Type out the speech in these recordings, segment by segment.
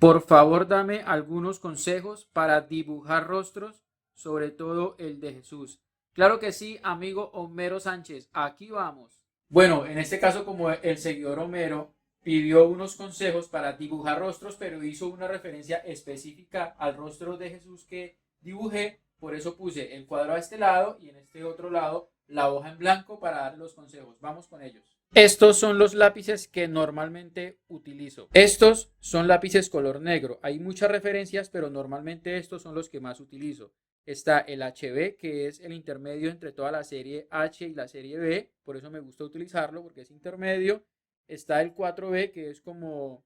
Por favor, dame algunos consejos para dibujar rostros, sobre todo el de Jesús. Claro que sí, amigo Homero Sánchez, aquí vamos. Bueno, en este caso, como el seguidor Homero pidió unos consejos para dibujar rostros, pero hizo una referencia específica al rostro de Jesús que dibujé, por eso puse el cuadro a este lado y en este otro lado la hoja en blanco para dar los consejos. Vamos con ellos. Estos son los lápices que normalmente utilizo. Estos son lápices color negro. Hay muchas referencias, pero normalmente estos son los que más utilizo. Está el HB, que es el intermedio entre toda la serie H y la serie B. Por eso me gusta utilizarlo, porque es intermedio. Está el 4B, que es como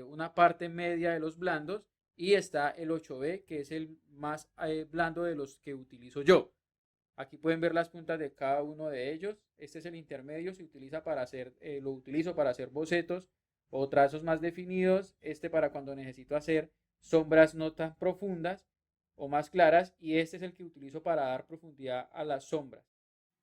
una parte media de los blandos. Y está el 8B, que es el más blando de los que utilizo yo. Aquí pueden ver las puntas de cada uno de ellos. Este es el intermedio, se utiliza para hacer, lo utilizo para hacer bocetos o trazos más definidos. Este para cuando necesito hacer sombras no tan profundas o más claras. Y este es el que utilizo para dar profundidad a las sombras.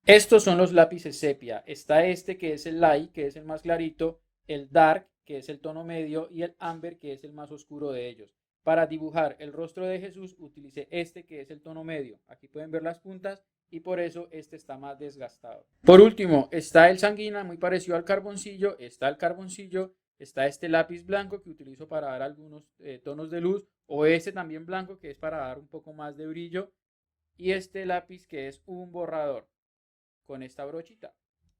Estos son los lápices sepia. Está este que es el light, que es el más clarito, el dark, que es el tono medio, y el amber, que es el más oscuro de ellos. Para dibujar el rostro de Jesús utilicé este que es el tono medio. Aquí pueden ver las puntas y por eso este está más desgastado. Por último, está el sanguina, muy parecido al carboncillo. Está el carboncillo, está este lápiz blanco que utilizo para dar algunos tonos de luz, o este también blanco que es para dar un poco más de brillo, y este lápiz que es un borrador con esta brochita.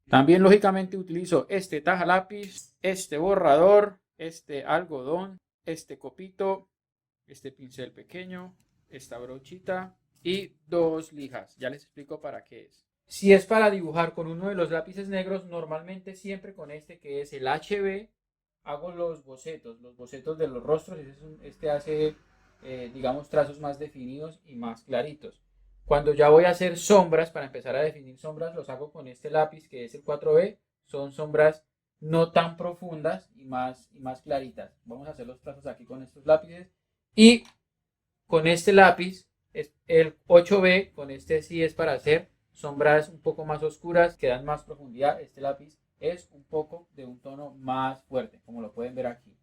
También lógicamente utilizo este taja lápiz, este borrador, este algodón, este copito, este pincel pequeño, esta brochita y dos lijas. Ya les explico para qué es. Si es para dibujar con uno de los lápices negros, normalmente siempre con este que es el HB, hago los bocetos de los rostros. Este hace, digamos, trazos más definidos y más claritos. Cuando ya voy a hacer sombras, para empezar a definir sombras, los hago con este lápiz que es el 4B. Son sombras no tan profundas y más claritas. Vamos a hacer los trazos aquí con estos lápices. Y con este lápiz, es el 8B, con este sí es para hacer sombras un poco más oscuras, que dan más profundidad. Este lápiz es un poco de un tono más fuerte, como lo pueden ver aquí.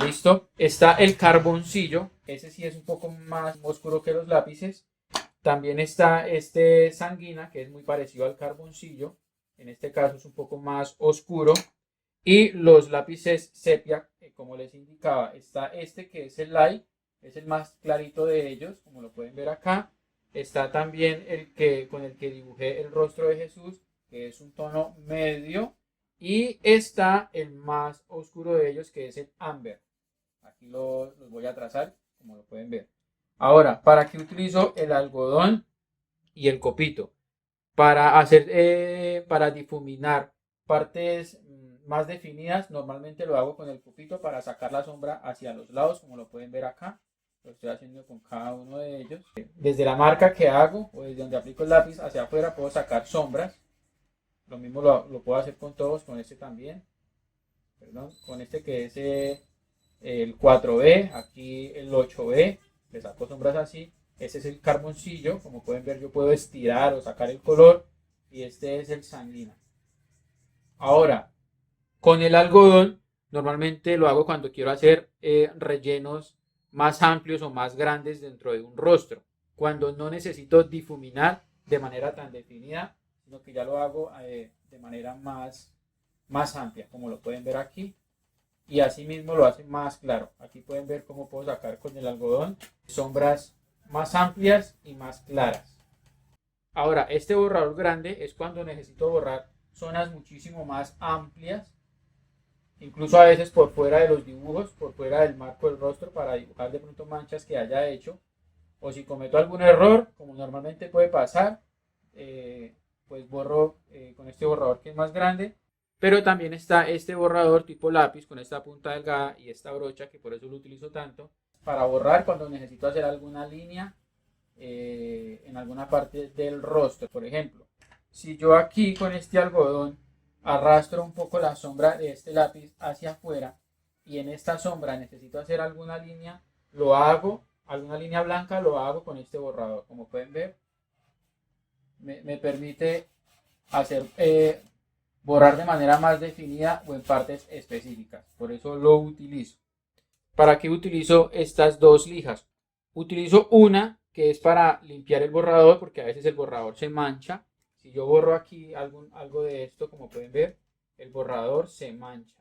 Listo. Está el carboncillo, ese sí es un poco más oscuro que los lápices. También está este sanguina, que es muy parecido al carboncillo. En este caso es un poco más oscuro. Y los lápices sepia, como les indicaba, está este que es el light, es el más clarito de ellos, como lo pueden ver acá. Está también el que con el que dibujé el rostro de Jesús, que es un tono medio. Y está el más oscuro de ellos, que es el amber. Aquí los voy a trazar, como lo pueden ver. Ahora, ¿para qué utilizo el algodón y el copito? Para difuminar partes más definidas. Normalmente lo hago con el copito para sacar la sombra hacia los lados, como lo pueden ver acá. Lo estoy haciendo con cada uno de ellos. Desde la marca que hago o desde donde aplico el lápiz hacia afuera puedo sacar sombras. Lo mismo lo puedo hacer con todos, con este también. Perdón, con este que es el 4B, aquí el 8B, le saco sombras así. Este es el carboncillo, como pueden ver yo puedo estirar o sacar el color, y este es el sanguina. Ahora, con el algodón normalmente lo hago cuando quiero hacer rellenos más amplios o más grandes dentro de un rostro, cuando no necesito difuminar de manera tan definida, sino que ya lo hago de manera más amplia, como lo pueden ver aquí. Y así mismo lo hace más claro. Aquí pueden ver cómo puedo sacar con el algodón sombras más amplias y más claras. Ahora, este borrador grande es cuando necesito borrar zonas muchísimo más amplias, incluso a veces por fuera de los dibujos, por fuera del marco del rostro, para dibujar de pronto manchas que haya hecho, o si cometo algún error, como normalmente puede pasar, pues borro con este borrador que es más grande. Pero también está este borrador tipo lápiz con esta punta delgada y esta brocha, que por eso lo utilizo tanto, para borrar cuando necesito hacer alguna línea en alguna parte del rostro. Por ejemplo, si yo aquí con este algodón arrastro un poco la sombra de este lápiz hacia afuera y en esta sombra necesito hacer alguna línea, lo hago, alguna línea blanca, lo hago con este borrador. Como pueden ver, me permite hacer borrar de manera más definida o en partes específicas. Por eso lo utilizo. ¿Para qué utilizo estas dos lijas? Utilizo una que es para limpiar el borrador, porque a veces el borrador se mancha. Si yo borro aquí algo de esto, como pueden ver, el borrador se mancha.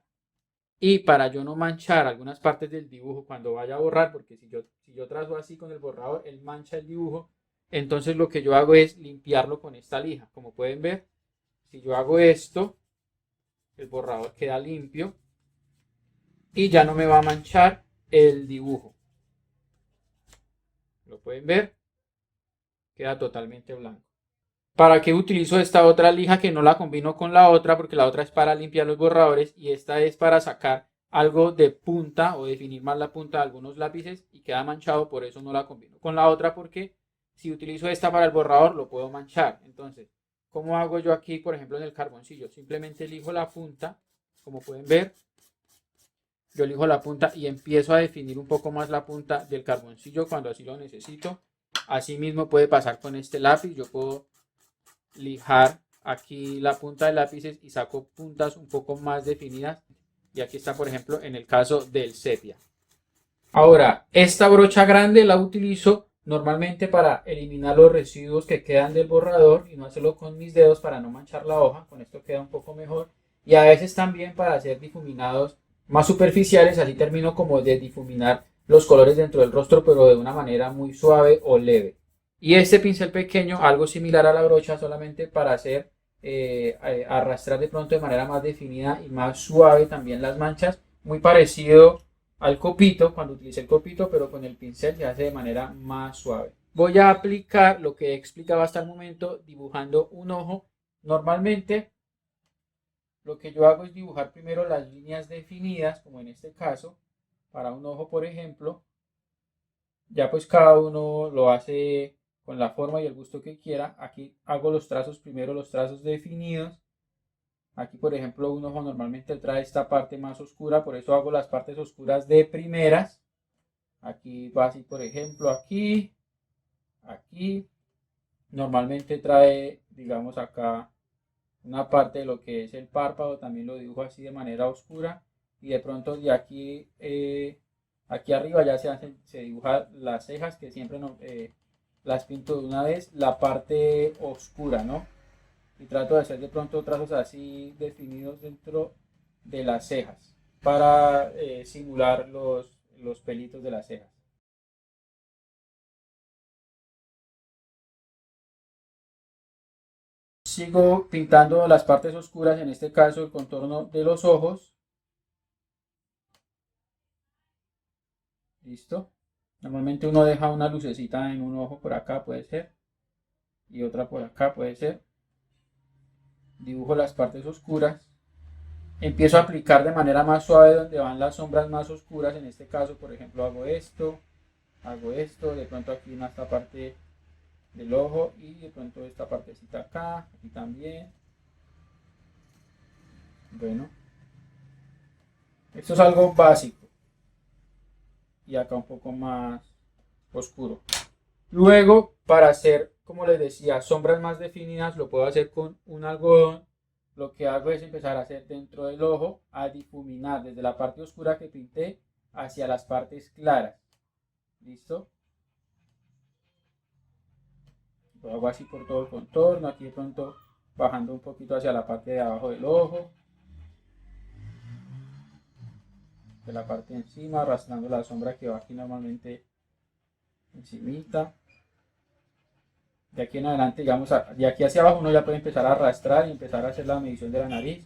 Y para yo no manchar algunas partes del dibujo cuando vaya a borrar, porque si yo trazo así con el borrador, él mancha el dibujo, entonces lo que yo hago es limpiarlo con esta lija. Como pueden ver, si yo hago esto, el borrador queda limpio y ya no me va a manchar el dibujo. ¿Lo pueden ver? Queda totalmente blanco. ¿Para qué utilizo esta otra lija que no la combino con la otra? Porque la otra es para limpiar los borradores y esta es para sacar algo de punta o definir más la punta de algunos lápices y queda manchado, por eso no la combino con la otra, porque si utilizo esta para el borrador lo puedo manchar. Entonces, ¿cómo hago yo aquí, por ejemplo, en el carboncillo? Simplemente elijo la punta, como pueden ver, yo elijo la punta y empiezo a definir un poco más la punta del carboncillo cuando así lo necesito. Así mismo puede pasar con este lápiz, yo puedo lijar aquí la punta de lápices y saco puntas un poco más definidas, y aquí está, por ejemplo, en el caso del sepia. Ahora, esta brocha grande la utilizo normalmente para eliminar los residuos que quedan del borrador y no hacerlo con mis dedos para no manchar la hoja. Con esto queda un poco mejor, y a veces también para hacer difuminados más superficiales, así termino como de difuminar los colores dentro del rostro, pero de una manera muy suave o leve. Y este pincel pequeño, algo similar a la brocha, solamente para hacer arrastrar de pronto de manera más definida y más suave también las manchas, muy parecido al copito, cuando utilicé el copito, pero con el pincel se hace de manera más suave. Voy a aplicar lo que he explicado hasta el momento, dibujando un ojo. Normalmente lo que yo hago es dibujar primero las líneas definidas, como en este caso, para un ojo, por ejemplo. Ya pues cada uno lo hace con la forma y el gusto que quiera. Aquí hago los trazos primero, los trazos definidos. Aquí, por ejemplo, un ojo normalmente trae esta parte más oscura, por eso hago las partes oscuras de primeras. Aquí va así, por ejemplo, aquí. Normalmente trae, digamos, acá una parte de lo que es el párpado, también lo dibujo así de manera oscura. Y de pronto de aquí, aquí arriba ya se dibujan las cejas, que siempre no, las pinto de una vez, la parte oscura, ¿no? Y trato de hacer de pronto trazos así definidos dentro de las cejas para simular los pelitos de las cejas. Sigo pintando las partes oscuras, en este caso el contorno de los ojos. Listo. Normalmente uno deja una lucecita en un ojo por acá, puede ser, y otra por acá, puede ser. Dibujo las partes oscuras. Empiezo a aplicar de manera más suave donde van las sombras más oscuras. En este caso, por ejemplo, hago esto, de pronto aquí en esta parte del ojo y de pronto esta partecita acá, aquí también. Bueno, esto es algo básico y acá un poco más oscuro. Luego, para hacer, como les decía, sombras más definidas, lo puedo hacer con un algodón. Lo que hago es empezar a hacer dentro del ojo, a difuminar desde la parte oscura que pinté hacia las partes claras. ¿Listo? Lo hago así por todo el contorno, aquí de pronto bajando un poquito hacia la parte de abajo del ojo, de la parte de encima, arrastrando la sombra que va aquí normalmente encimita. De aquí en adelante, digamos, de aquí hacia abajo uno ya puede empezar a arrastrar y empezar a hacer la medición de la nariz.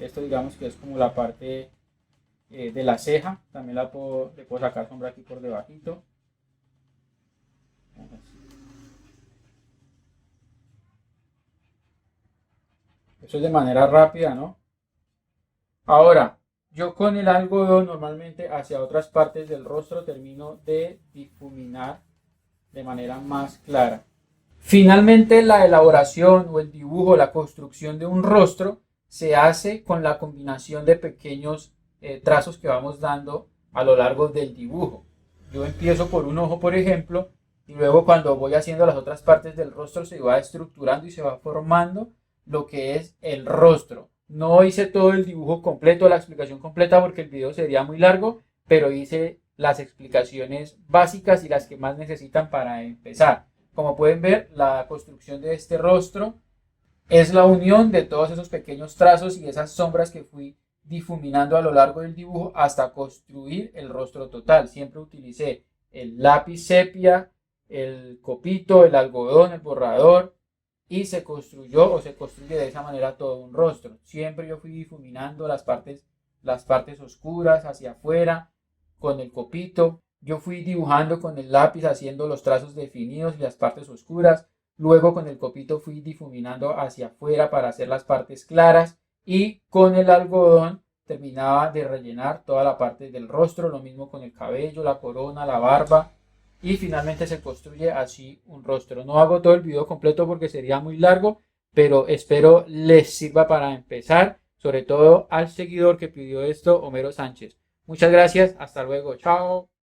Esto digamos que es como la parte de la ceja, también le puedo sacar sombra aquí por debajito. Eso es de manera rápida, ¿no? Ahora, yo con el algodón normalmente hacia otras partes del rostro termino de difuminar de manera más clara. Finalmente, la elaboración o el dibujo, la construcción de un rostro se hace con la combinación de pequeños trazos que vamos dando a lo largo del dibujo. Yo empiezo por un ojo, por ejemplo, y luego cuando voy haciendo las otras partes del rostro se va estructurando y se va formando lo que es el rostro. No hice todo el dibujo completo, la explicación completa porque el video sería muy largo, pero hice las explicaciones básicas y las que más necesitan para empezar. Como pueden ver, la construcción de este rostro es la unión de todos esos pequeños trazos y esas sombras que fui difuminando a lo largo del dibujo hasta construir el rostro total. Siempre utilicé el lápiz sepia, el copito, el algodón, el borrador, y se construyó o se construye de esa manera todo un rostro. Siempre yo fui difuminando las partes oscuras hacia afuera con el copito. Yo fui dibujando con el lápiz haciendo los trazos definidos y las partes oscuras. Luego con el copito fui difuminando hacia afuera para hacer las partes claras y con el algodón terminaba de rellenar toda la parte del rostro, lo mismo con el cabello, la corona, la barba y finalmente se construye así un rostro. No hago todo el video completo porque sería muy largo, pero espero les sirva para empezar, sobre todo al seguidor que pidió esto, Homero Sánchez. Muchas gracias, hasta luego, chao.